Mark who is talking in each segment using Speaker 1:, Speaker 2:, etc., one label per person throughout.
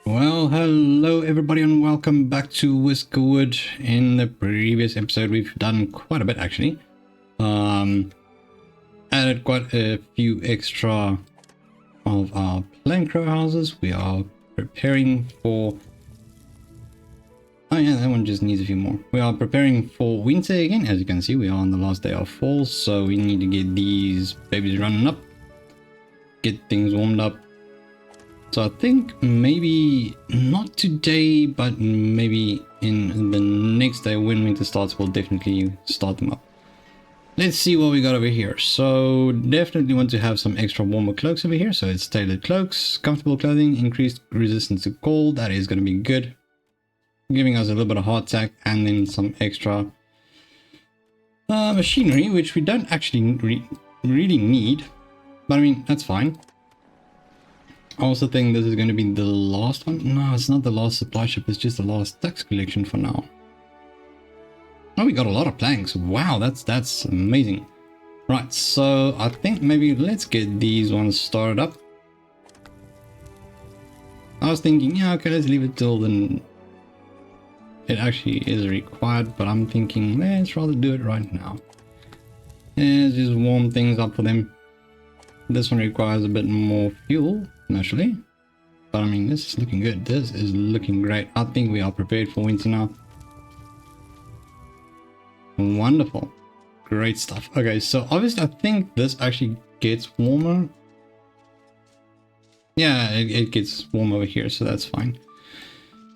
Speaker 1: Well, hello everybody and welcome back to Whiskerwood. In the previous episode, we've done quite a bit actually. Added quite a few extra of our plank row houses. We are preparing for... Oh yeah, that one just needs a few more. We are preparing for winter again. As you can see, we are on the last day of fall, so we need to get these babies running up, get things warmed up. So I think maybe not today, but maybe in the next day when winter starts, we'll definitely start them up. Let's see what we got over here. So definitely want to have some extra warmer cloaks over here. So it's tailored cloaks, comfortable clothing, increased resistance to cold. That is going to be good. Giving us a little bit of hardtack and then some extra machinery, which we don't actually really need. But I mean, that's fine. I also think this is going to be the last one. No, it's not the last supply ship. It's just the last tax collection for now. Oh, we got a lot of planks. Wow, that's amazing. Right, so I think maybe let's get these ones started up. I was thinking, yeah, okay, let's leave it till then. It actually is required, but I'm thinking, let's rather do it right now. Let's just warm things up for them. This one requires a bit more fuel, naturally. But I mean, this is looking good. This is looking great. I think we are prepared for winter now. Wonderful. Great stuff. Okay, so obviously I think this actually gets warmer. Yeah, it gets warm over here, so that's fine.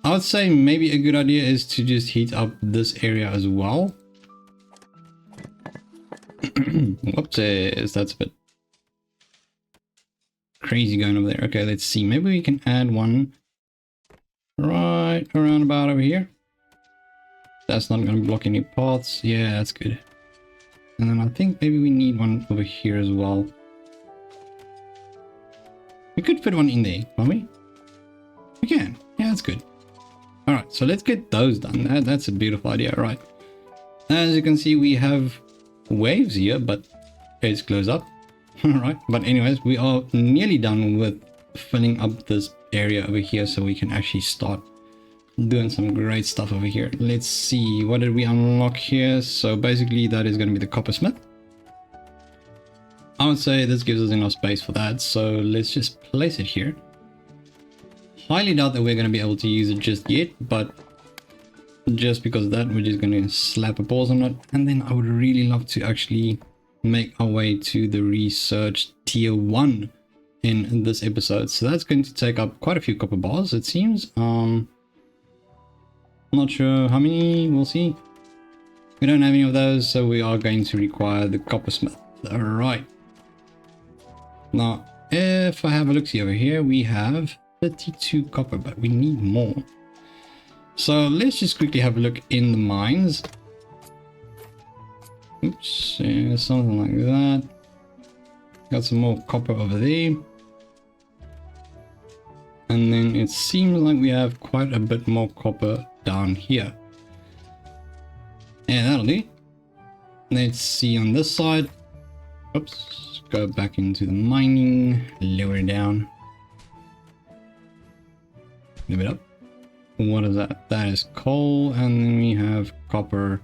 Speaker 1: I would say maybe a good idea is to just heat up this area as well. Whoopsies, that's a bit crazy going over there. Okay, let's see. Maybe we can add one right around about over here. That's not going to block any paths. Yeah, that's good. And then I think maybe we need one over here as well. We could put one in there, can't we? We can. Yeah, that's good. All right, so let's get those done. That's a beautiful idea, right? As you can see, we have waves here, but it's closed up. All right, but anyways, we are nearly done with filling up this area over here, so we can actually start doing some great stuff over here. Let's see, what did we unlock here? So basically, that is going to be the coppersmith. I would say this gives us enough space for that, so let's just place it here. Highly doubt that we're going to be able to use it just yet, but just because of that, we're just going to slap a pause on it. And then I would really love to actually make our way to the research tier 1 in this episode. So that's going to take up quite a few copper bars, it seems. Not sure how many, we'll see. We don't have any of those, so we are going to require the coppersmith. All right. Now, if I have a look-see over here, we have 32 copper, but we need more. So let's just quickly have a look in the mines. Oops, yeah, something like that. Got some more copper over there. And then it seems like we have quite a bit more copper down here. Yeah, that'll do. Let's see on this side. Oops, go back into the mining, lower down. Move it up. What is that? That is coal, and then we have copper.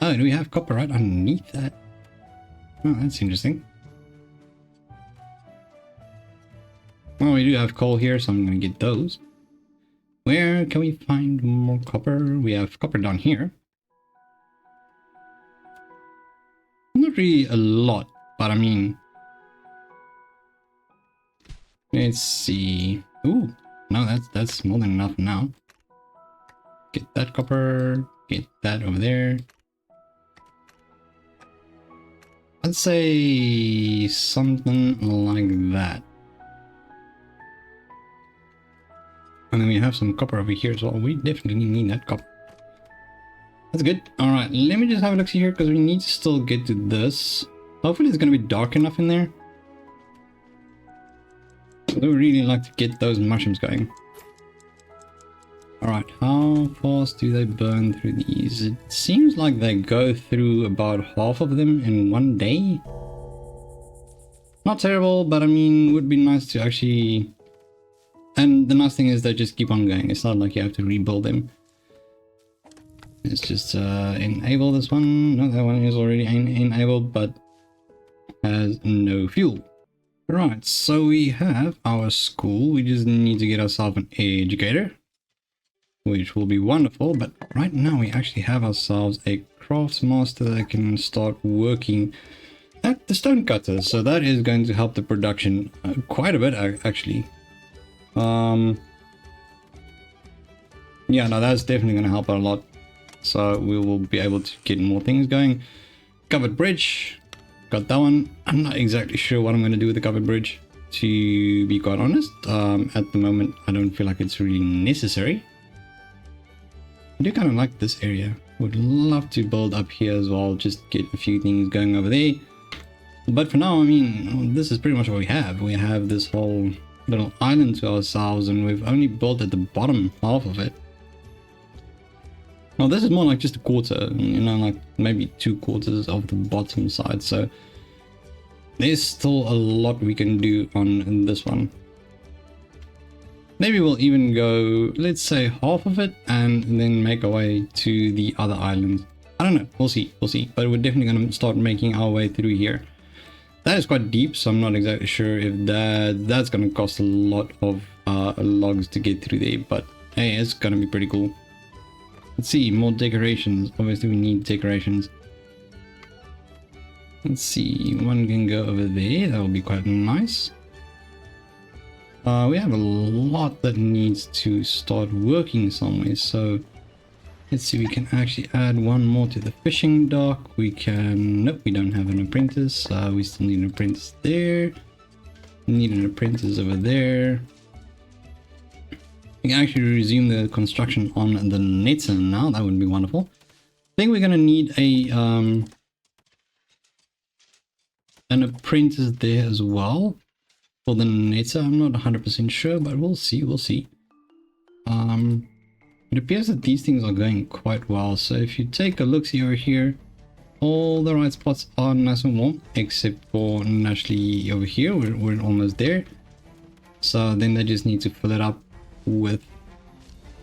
Speaker 1: Oh, do we have copper right underneath that? Oh, that's interesting. Well, we do have coal here, so I'm going to get those. Where can we find more copper? We have copper down here. Not really a lot, but I mean... Let's see. Ooh, no, that's more than enough now. Get that copper, get that over there. I'd say something like that. And then we have some copper over here as well. We definitely need that copper. That's good. All right, let me just have a look here because we need to still get to this. Hopefully it's going to be dark enough in there. I would really like to get those mushrooms going. Alright, how fast do they burn through these? It seems like they go through about half of them in one day. Not terrible, but I mean, it would be nice to actually And the nice thing is they just keep on going. It's not like you have to rebuild them. Let's just enable this one. No, that one is already enabled, but has no fuel. Right, so we have our school. We just need to get ourselves an educator, which will be wonderful. But right now we actually have ourselves a craftsmaster that can start working at the stone cutter. So that is going to help the production quite a bit, actually. Yeah, no, that's definitely going to help out a lot. So we will be able to get more things going. Covered bridge. Got that one. I'm not exactly sure what I'm going to do with the covered bridge, to be quite honest. At the moment, I don't feel like it's really necessary. I do kind of like this area. Would love to build up here as well, just get a few things going over there. But for now, I mean, this is pretty much what we have. We have this whole little island to ourselves, and we've only built at the bottom half of it. Well, this is more like just a quarter, you know, like maybe 2/4 of the bottom side. So there's still a lot we can do on this one. Maybe we'll even go, let's say, half of it and then make our way to the other island. I don't know. We'll see. We'll see. But we're definitely going to start making our way through here. That is quite deep, so I'm not exactly sure if that's going to cost a lot of logs to get through there. But hey, it's going to be pretty cool. Let's see, more decorations. Obviously, we need decorations. Let's see, one can go over there. That will be quite nice. We have a lot that needs to start working somewhere. So let's see, we can actually add one more to the fishing dock. We can... Nope, we don't have an apprentice. We still need an apprentice there. We need an apprentice over there. We can actually resume the construction on the nets now. That would be wonderful. I think we're going to need a an apprentice there as well for the nets. I'm not 100% sure, but we'll see. We'll see. It appears that these things are going quite well. So if you take a look over here, all the right spots are nice and warm, except for naturally over here. We're almost there. So then they just need to fill it up with,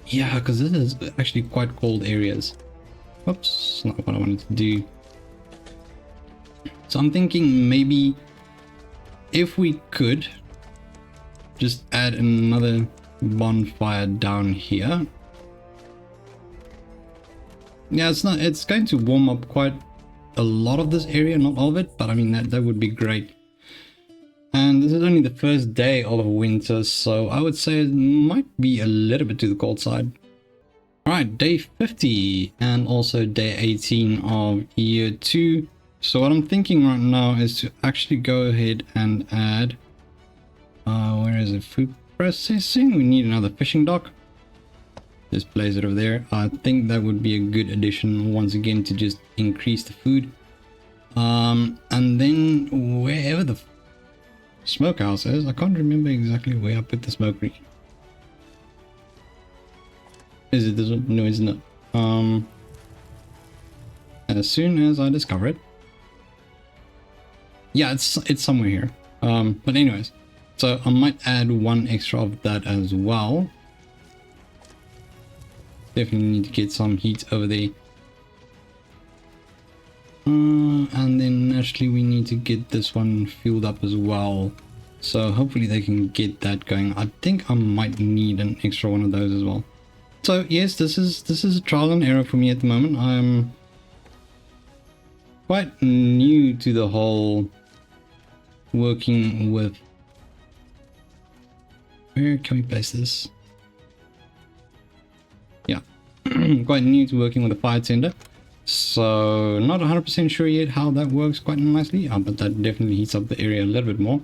Speaker 1: yeah, because this is actually quite cold areas. Oops, not what I wanted to do. So I'm thinking maybe if we could just add another bonfire down here. Yeah, it's going to warm up quite a lot of this area, not all of it, but I mean that would be great. And this is only the first day of winter, so I would say it might be a little bit to the cold side. Alright, day 50 and also day 18 of year 2. So what I'm thinking right now is to actually go ahead and add... where is it? Food processing? We need another fishing dock. Just place it over there. I think that would be a good addition once again to just increase the food. And then wherever the smokehouse is, I can't remember exactly where I put the smokery. Is it this one? No, it's not. As soon as I discover it. Yeah, it's somewhere here. But anyways, so I might add one extra of that as well. Definitely need to get some heat over there. And then naturally we need to get this one filled up as well. So hopefully they can get that going. I think I might need an extra one of those as well. So yes, this is a trial and error for me at the moment. I'm quite new to the whole working with... Where can we place this? Yeah, quite new to working with a fire tender. So not 100% sure yet how that works quite nicely, but that definitely heats up the area a little bit more.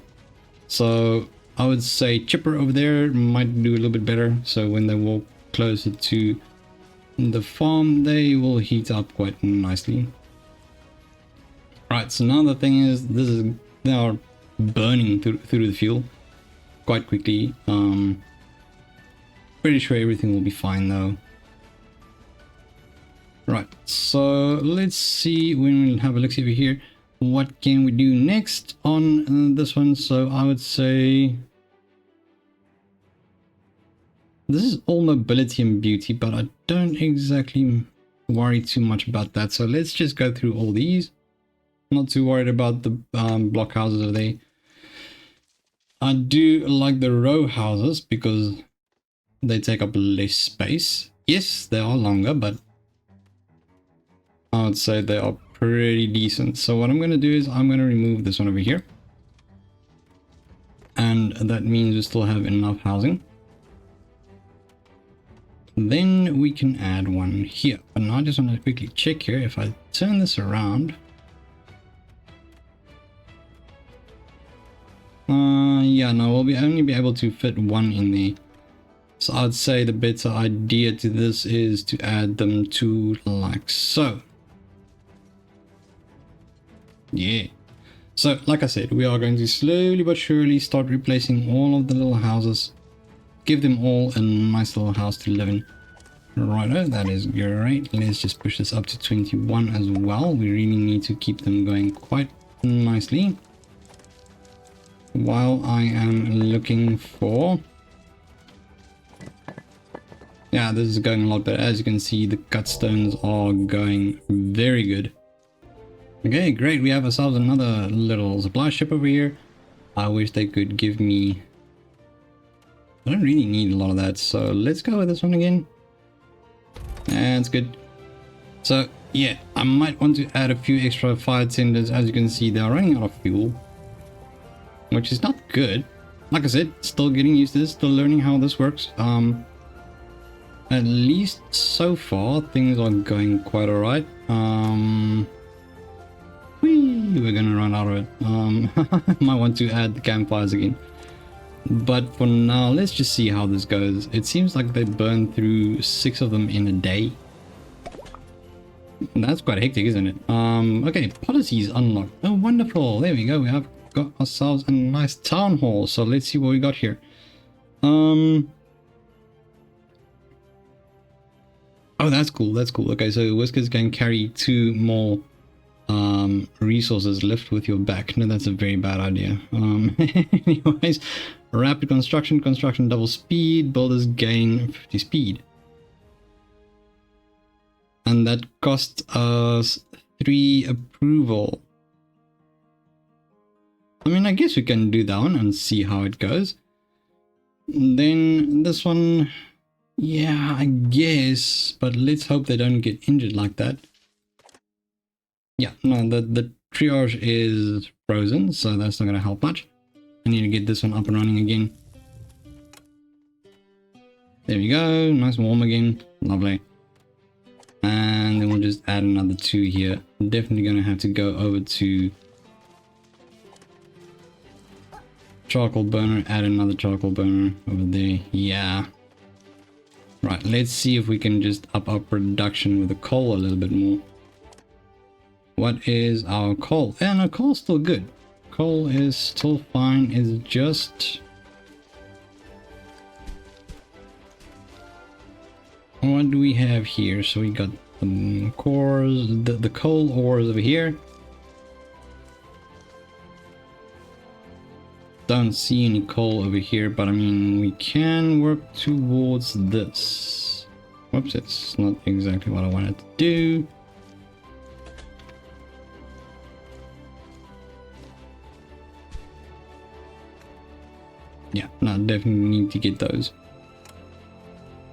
Speaker 1: So I would say chipper over there might do a little bit better. So when they walk closer to the farm, they will heat up quite nicely. Right, so now the thing is, they are burning through the fuel quite quickly. Pretty sure everything will be fine though. Right, so let's see, when we'll have a look over here, what can we do next on this one. So I would say This is all mobility and beauty, but I don't exactly worry too much about that. So let's just go through all these. Not too worried about the block houses over there. I do like the row houses because they take up less space. Yes, they are longer, but I would say they are pretty decent. So what I'm going to do is I'm going to remove this one over here. And that means we still have enough housing. Then we can add one here. But now I just want to quickly check here. If I turn this around. Yeah, no, we'll only be able to fit one in there. So I'd say the better idea to this is to add them to like so. Yeah. So like I said, we are going to slowly but surely start replacing all of the little houses. Give them all a nice little house to live in. Righto, that is great. Let's just push this up to 21 as well. We really need to keep them going quite nicely. While I am looking for... Yeah, this is going a lot better. As you can see, the cut stones are going very good. Okay, great. We have ourselves another little supply ship over here. I wish they could give me... I don't really need a lot of that, so let's go with this one again. That's good. So, yeah, I might want to add a few extra fire tenders. As you can see, they are running out of fuel, which is not good. Like I said, still getting used to this, still learning how this works. At least so far, things are going quite alright. We're gonna run out of it. Might want to add the campfires again. But for now, let's just see how this goes. It seems like they burn through 6 of them in a day. That's quite hectic, isn't it? Okay, policies unlocked. Oh, wonderful. There we go. We have got ourselves a nice town hall. So let's see what we got here. Oh, that's cool. That's cool. Okay, so Whiskers can carry 2 more resources. Lift with your back. No, that's a very bad idea. Anyways, rapid construction double speed, builders gain 50 speed, and that cost us 3 approval. I mean, I guess we can do that one and see how it goes. And then this one, yeah, I guess, but let's hope they don't get injured like that. Yeah, no, the triage is frozen, so that's not going to help much. I need to get this one up and running again. There we go, nice and warm again, lovely. And then we'll just add another 2 here. Definitely going to have to go over to charcoal burner, add another charcoal burner over there. Yeah. Right, let's see if we can just up our production with the coal a little bit more. What is our coal? And our coal's still good. Coal is still fine. It's just... what do we have here? So we got the cores, the coal ores over here. Don't see any coal over here, but I mean, we can work towards this. Whoops, it's not exactly what I wanted to do. Yeah, no, definitely need to get those.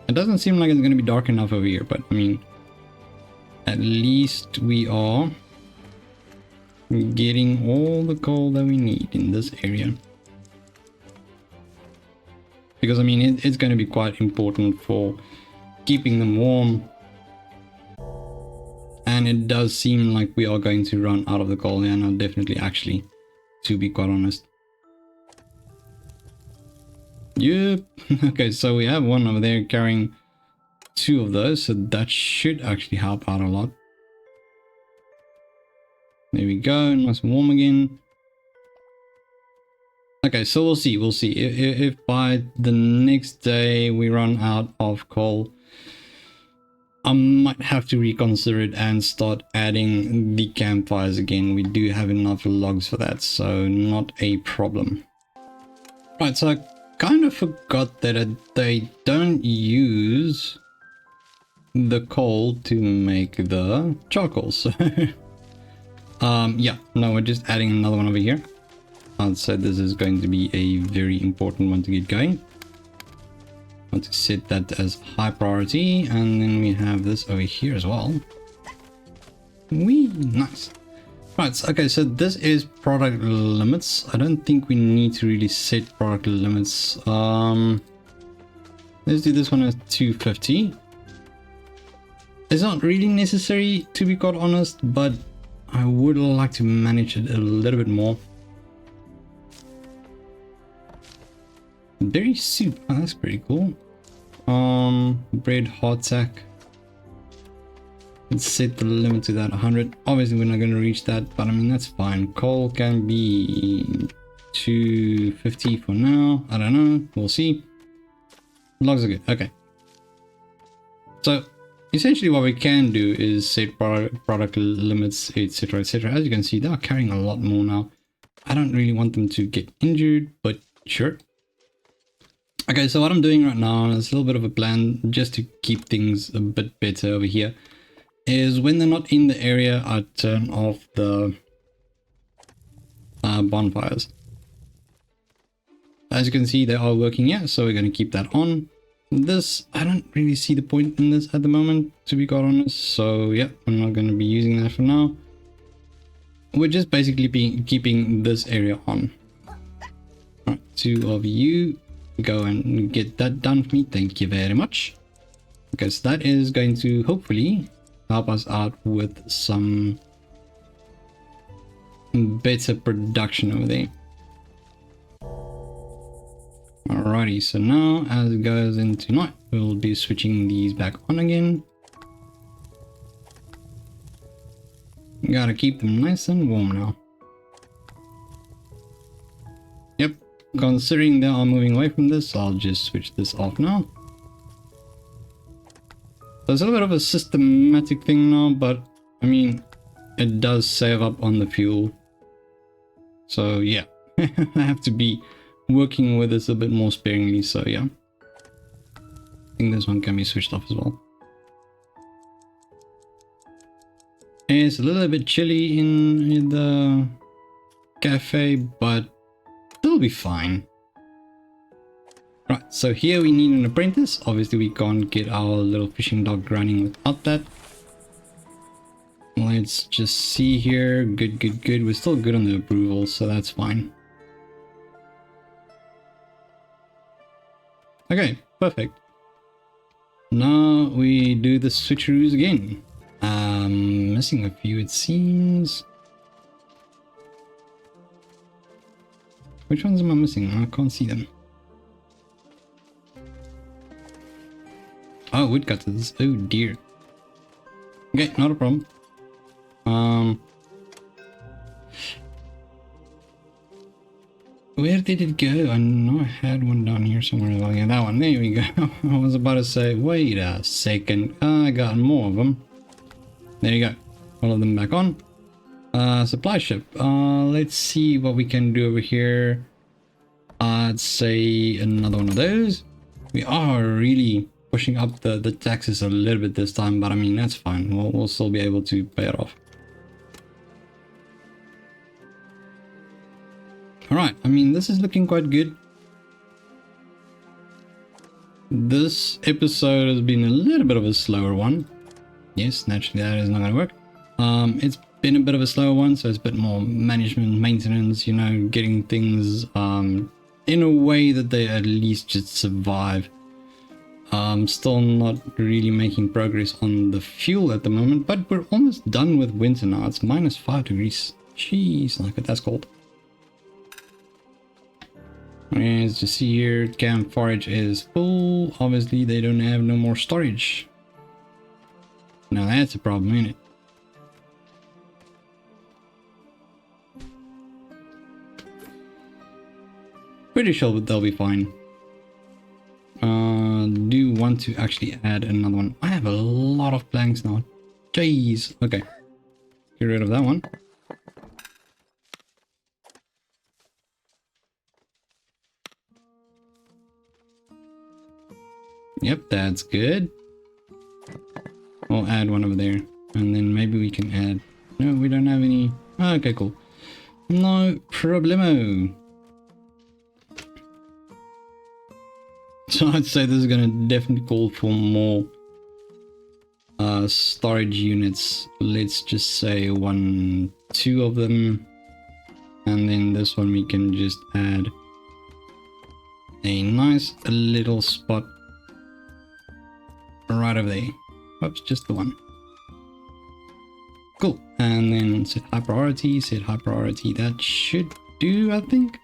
Speaker 1: It doesn't seem like it's going to be dark enough over here, but I mean, at least we are getting all the coal that we need in this area. Because I mean, it's going to be quite important for keeping them warm. And it does seem like we are going to run out of the coal. Yeah, no, definitely, actually, to be quite honest. Yep. Okay, so we have one over there carrying 2 of those, so that should actually help out a lot. There we go, nice and warm again. Okay, so we'll see. If by the next day we run out of coal, I might have to reconsider it and start adding the campfires again. We do have enough logs for that, so not a problem. Right, so kind of forgot that they don't use the coal to make the charcoal, so yeah, no, we're just adding another one over here. I'd say this is going to be a very important one to get going. I want to set that as high priority, and then we have this over here as well. Wee, nice. Right, so, okay, so this is product limits. I don't think we need to really set product limits. Let's do this one at 250. It's not really necessary, to be quite honest, but I would like to manage it a little bit more. Berry soup, oh, that's pretty cool. Bread hardtack. Let's set the limit to that 100. Obviously we're not going to reach that, but I mean that's fine. Coal can be 250 for now. I don't know, we'll see. Logs are good. Okay, so essentially what we can do is set product limits, etc, etc. As you can see, they are carrying a lot more now. I don't really want them to get injured, but sure. Okay, so what I'm doing right now is a little bit of a plan just to keep things a bit better over here, is when they're not in the area, I turn off the bonfires. As you can see, they are working here, so we're going to keep that on. This, I don't really see the point in this at the moment, to be quite honest, so yeah, I'm not going to be using that for now. We're just basically keeping this area on. Alright, 2 of you go and get that done for me, thank you very much. Okay, so that is going to hopefully help us out with some better production over there. Alrighty, so now as it goes into night, we'll be switching these back on again. Gotta keep them nice and warm now. Yep, considering they are moving away from this, I'll just switch this off now. So it's a little bit of a systematic thing now, but I mean, it does save up on the fuel. So yeah, I have to be working with this a bit more sparingly, so yeah. I think this one can be switched off as well. It's a little bit chilly in the cafe, but it'll be fine. Right, so here we need an apprentice. Obviously we can't get our little fishing dock running without that. Let's just see here. Good, good, good. We're still good on the approval, so that's fine. Okay, perfect. Now we do the switcheroos again. Missing a few, it seems. Which ones am I missing? I can't see them. Oh, woodcutters. Oh dear. Okay, not a problem. Where did it go? I know I had one down here somewhere. Oh, yeah, that one. There we go. I was about to say, wait a second. I got more of them. There you go. All of them back on. Supply ship. Let's see what we can do over here. I'd say another one of those. We are really pushing up the taxes a little bit this time, but I mean, that's fine. We'll still be able to pay it off. Alright, I mean, this is looking quite good. This episode has been a little bit of a slower one. Yes, naturally that is not going to work. It's been a bit of a slower one, so it's a bit more management, maintenance, you know, getting things in a way that they at least just survive. Still not really making progress on the fuel at the moment, but we're almost done with winter now. It's -5 degrees. Jeez, look at that's cold. As you see here, camp forage is full. Obviously, they don't have no more storage. Now that's a problem, isn't it? Pretty sure that they'll be fine. Do want to actually add another one. I have a lot of planks now. Jeez. Okay. Get rid of that one. Yep, that's good. We'll add one over there. And then maybe we can add... No, we don't have any... Oh, okay, cool. No problemo. So I'd say this is going to definitely call for more storage units. Let's just say 1, 2 of them. And then this one we can just add a nice little spot right over there. Oops, just the one. Cool. And then set high priority, that should do, I think.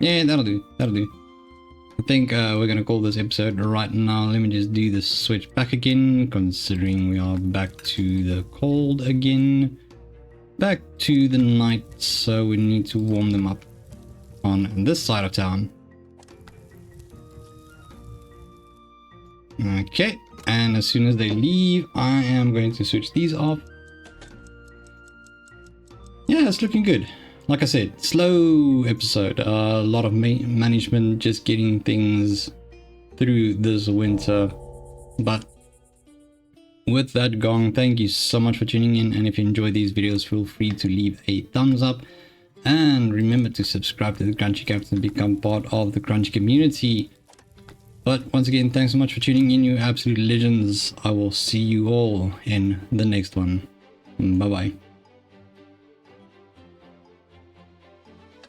Speaker 1: Yeah, that'll do, I think we're gonna call this episode right now. Let me just do the switch back again, considering we are back to the cold again. Back to the night, so we need to warm them up on this side of town. Okay, and as soon as they leave, I am going to switch these off. Yeah, it's looking good. Like I said, slow episode. A lot of management, just getting things through this winter. But with that gone, thank you so much for tuning in. And if you enjoy these videos, feel free to leave a thumbs up. And remember to subscribe to the Crunchy Captain and become part of the Crunchy community. But once again, thanks so much for tuning in, you absolute legends. I will see you all in the next one. Bye-bye.